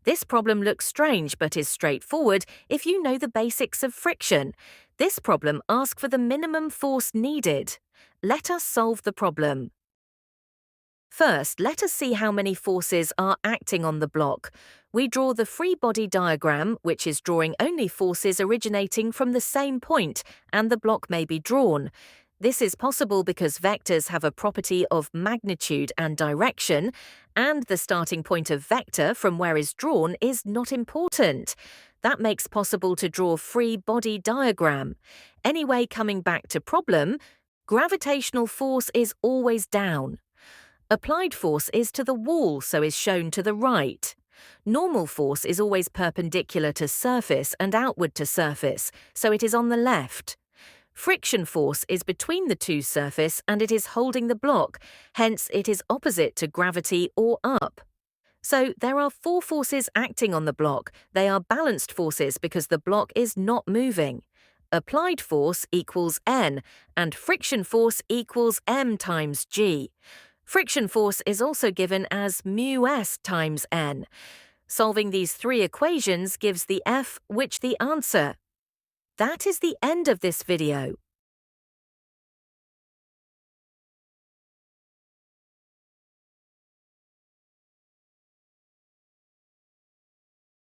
This problem looks strange but is straightforward if you know the basics of friction. This problem asks for the minimum force needed. Let us solve the problem. First, let us see how many forces are acting on the block. We draw the free body diagram, which is drawing only forces originating from the same point, and the block may be drawn. This is possible because vectors have a property of magnitude and direction, and the starting point of vector from where is drawn is not important. That makes possible to draw free body diagram. Anyway, coming back to problem, gravitational force is always down. Applied force is to the wall, so is shown to the right. Normal force is always perpendicular to surface and outward to surface, so it is on the left. Friction force is between the two surface and it is holding the block, hence it is opposite to gravity or up. So there are 4 forces acting on the block. They are balanced forces because the block is not moving. Applied force equals N and friction force equals M times G. Friction force is also given as μs times N. Solving these 3 equations gives the F, which the answer. That is the end of this video.